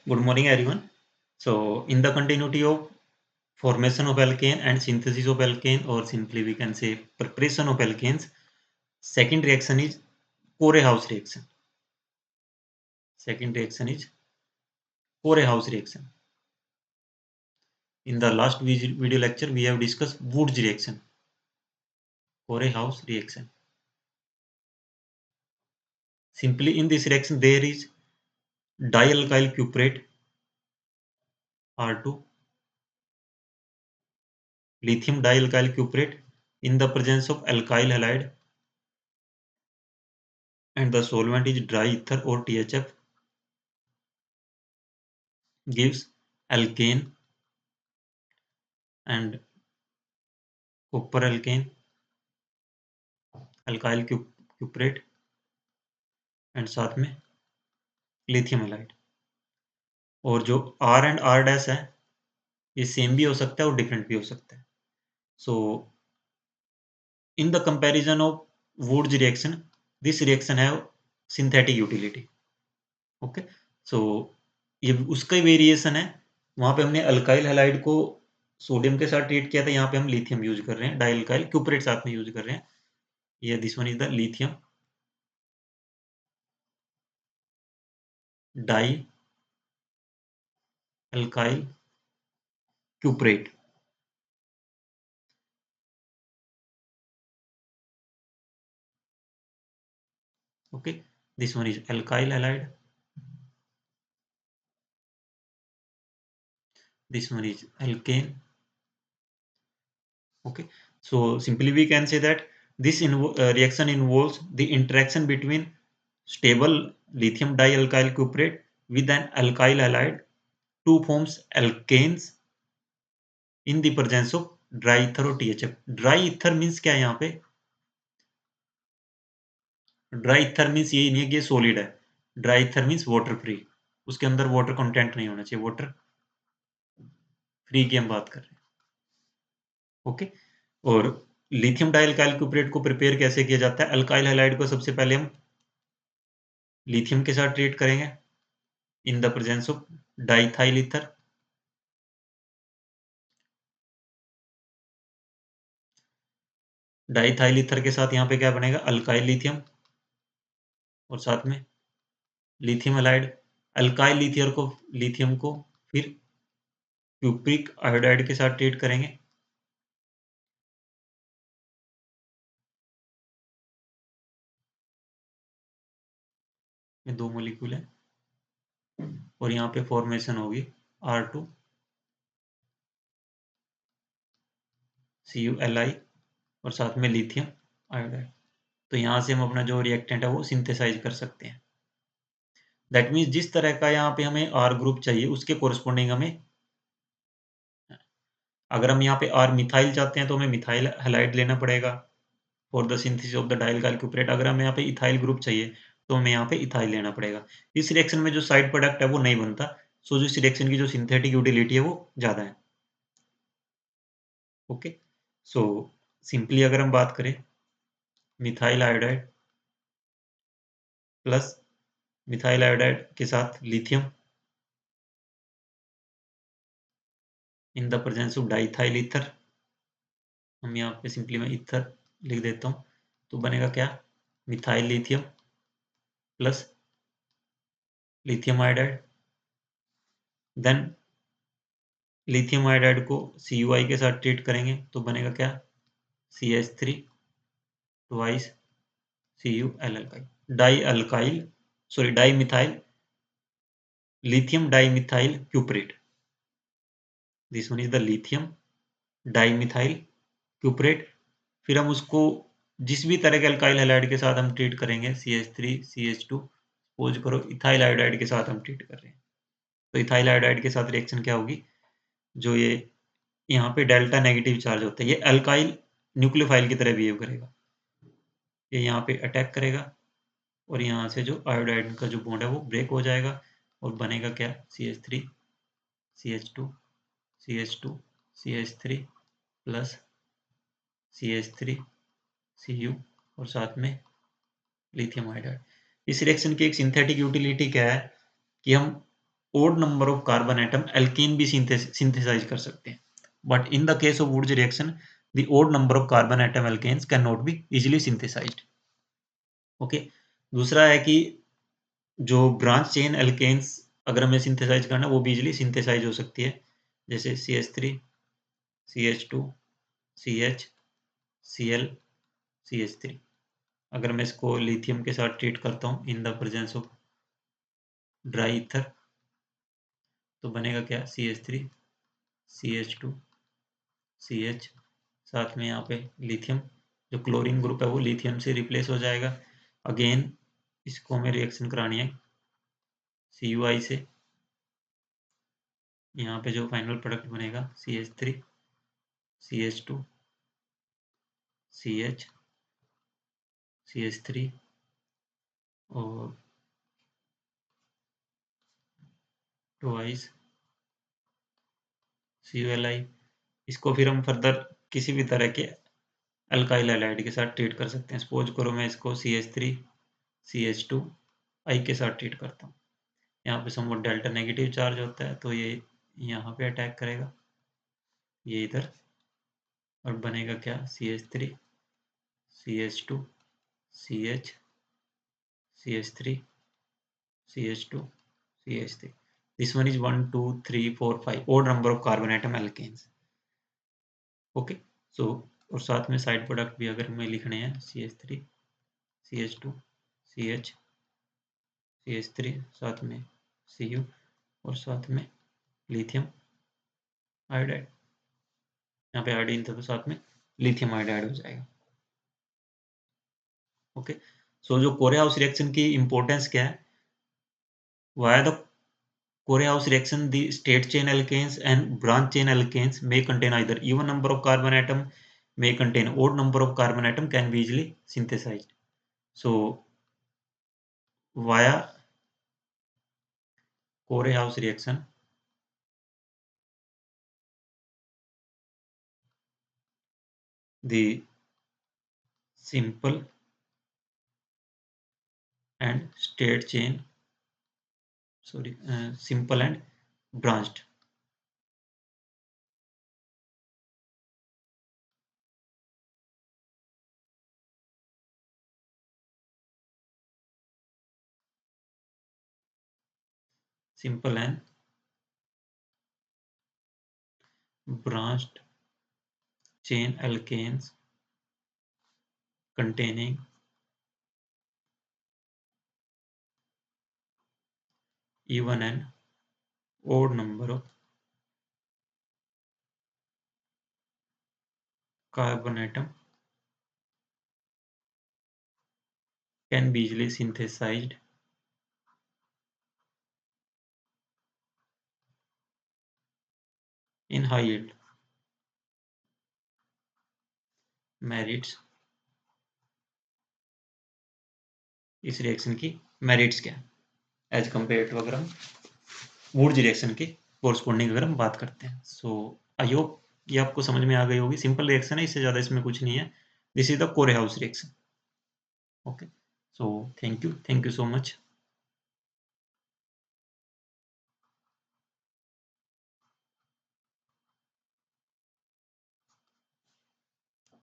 Good morning, everyone. So, in the continuity of formation of alkane and synthesis of alkane, or simply we can say preparation of alkanes, second reaction is Core-House reaction. Second reaction is Core-House reaction. In the last video lecture, we have discussed Woods reaction, Core-House reaction. Simply in this reaction, there is dialkyl cuprate R2, lithium dialkyl cuprate in the presence of alkyl halide, and the solvent is dry ether or THF, gives alkane and copper alkane, alkyl cuprate and साथ में lithium halide. और जो R and R dash है ये same भी हो सकता है और डिफरेंट भी हो सकता है। So in the comparison of Wurtz reaction, this reaction have synthetic utility. Okay, so ये उसका ही वेरिएशन है। वहां पे हमने अल्काइल हैलाइड को सोडियम के साथ ट्रीट किया था, यहाँ पे हम लिथियम यूज कर रहे हैं, डाइल्काइल क्यूपरेट साथ में यूज कर रहे हैं। ये this one is the lithium dialkyl cuprate. Okay, this one is alkyl halide, this one is alkane. Okay, so simply we can say that this reaction involves the interaction between stable lithium dialkyl cuprate with an alkyl halide to forms alkanes in the presence of dry ether or THF. Dry ether means क्या है यहाँ पे? Dry ether means ये नहीं है कि ये solid है। Dry ether means water free, उसके अंदर वाटर कंटेंट नहीं होना चाहिए, वाटर फ्री की हम बात कर रहे हैं। ओके, और लिथियम डाइल्काइल क्यूपरेट को प्रिपेयर कैसे किया जाता है? अल्काइल हैलाइड को सबसे पहले हम लिथियम के साथ ट्रीट करेंगे in the presence of diethyl ether. Diethyl ether के साथ यहाँ पे क्या बनेगा? अल्काइल लिथियम और साथ में लिथियम हैलाइड। अल्काइल लिथियम को फिर क्यूप्रिक आयोडाइड के साथ ट्रीट करेंगे। ये दो मोलिक्यूल है और यहाँ पे फॉर्मेशन होगी R2 CuLi और साथ में लिथियम आयोडाइड। तो यहाँ से हम अपना जो रिएक्टेंट है वो सिंथेसाइज कर सकते हैं। दैट मीन्स जिस तरह का यहाँ पे हमें R ग्रुप चाहिए उसके कोरस्पोंडिंग हमें, अगर हम यहाँ पे R मिथाइल चाहते हैं तो हमें मिथाइल हैलाइड लेना पड़ेगा for the synthesis of the dialkyl cuprate. अगर हमें यहाँ पे इथाइल ग्रुप चाहिए तो हमें यहाँ पे इथाइल लेना पड़ेगा। इस रिएक्शन में जो साइड प्रोडक्ट है वो नहीं बनता, सो जो इस रिएक्शन की जो सिंथेटिक यूटिलिटी है वो ज़्यादा है। ओके, सो सिंपली अगर हम बात करें methyl iodide plus methyl iodide के साथ lithium in the presence of diethyl ether, हम यहाँ पे सिंपली मैं ईथर लिख देता हूँ, तो बनेगा क्या? Methyl lithium plus lithium iodide. Then lithium iodide को CuI के साथ ट्रीट करेंगे तो बनेगा क्या? CH3 twice CuL dialkyl dimethyl lithium dimethyl cuprate. This one is the lithium dimethyl cuprate. फिर हम उसको जिस भी तरह के अल्काइल हैलाइड के साथ हम ट्रीट करेंगे CH3 CH2, सपोज करो इथाइल आयोडाइड के साथ हम ट्रीट कर रहे हैं, तो इथाइल आयोडाइड के साथ रिएक्शन क्या होगी? जो ये यहाँ पे डेल्टा नेगेटिव चार्ज होता है ये अल्काइल न्यूक्लियोफाइल की तरह बिहेव करेगा, ये यहाँ पे अटैक करेगा और यहाँ से जो आयोडाइड का जो बॉन्ड है वो ब्रेक हो जाएगा और बनेगा क्या? CH3 CH2 CH2 CH3 plus CH3 Cu और साथ में लिथियम आयोडाइड। इस रिएक्शन की एक सिंथेटिक यूटिलिटी क्या है कि हम odd number of carbon atom alkane भी synthesize कर सकते हैं, but in the case of Wurtz reaction the odd number of carbon atom alkanes cannot be easily synthesized. Okay दूसरा है कि जो ब्रांच चेन एल्केन्स अगर हमें सिंथेसाइज करना वो भी इजीली सिंथेसाइज हो सकती है, जैसे CH3 CH2 CH Cl CH3। अगर मैं इसको लिथियम के साथ ट्रीट करता हूँ in the presence of dry ether तो बनेगा क्या CH3 CH2 CH साथ में यहाँ पे लिथियम, जो क्लोरीन ग्रुप है वो लिथियम से रिप्लेस हो जाएगा। अगेन इसको हमें रिएक्शन करानी है CuI से, यहाँ पे जो फाइनल प्रोडक्ट बनेगा CH3 CH2 CH CH3 और ट्वाइस CuLi। इसको फिर हम फर्दर किसी भी तरह के अल्काइल हैलाइड के साथ ट्रीट कर सकते हैं। सपोज करो मैं इसको CH3 CH2 I के साथ ट्रीट करता हूँ, यहाँ पे समवट डेल्टा नेगेटिव चार्ज होता है तो ये यहाँ पे अटैक करेगा, ये इधर, और बनेगा क्या CH3 CH2 CH CH3 CH2 CH3। This one is 1 2 3 4 5 odd number of carbon atom alkanes। Okay so और साथ में साइड प्रोडक्ट भी अगर हमें लिखने हैं CH3 CH2 CH CH3 साथ में Cu और साथ में लिथियम आयोडाइड, यहाँ पे आयोडीन था तो साथ में लिथियम आयोडाइड हो जाएगा। ओके सो जो कोरेहाउस रिएक्शन की इंपॉर्टेंस क्या है, via the Corehouse reaction, the state chain alkanes and branch chain alkanes may contain either even number of carbon atom, may contain odd number of carbon atom, can be easily synthesized. So via Corehouse reaction, the simple and state chain, simple and branched, simple and branched chain alkanes containing even and odd number of carbon atom can be easily synthesized in high yield. Merits, इस reaction की merits क्या है as compare to अगर हम Wurtz reaction के corresponding अगर हम बात करते हैं। सो आई होप ये आपको समझ में आ गई होगी, सिंपल रिएक्शन है, इससे ज़्यादा इसमें कुछ नहीं है। This is the Corey House reaction. Okay so thank you so much.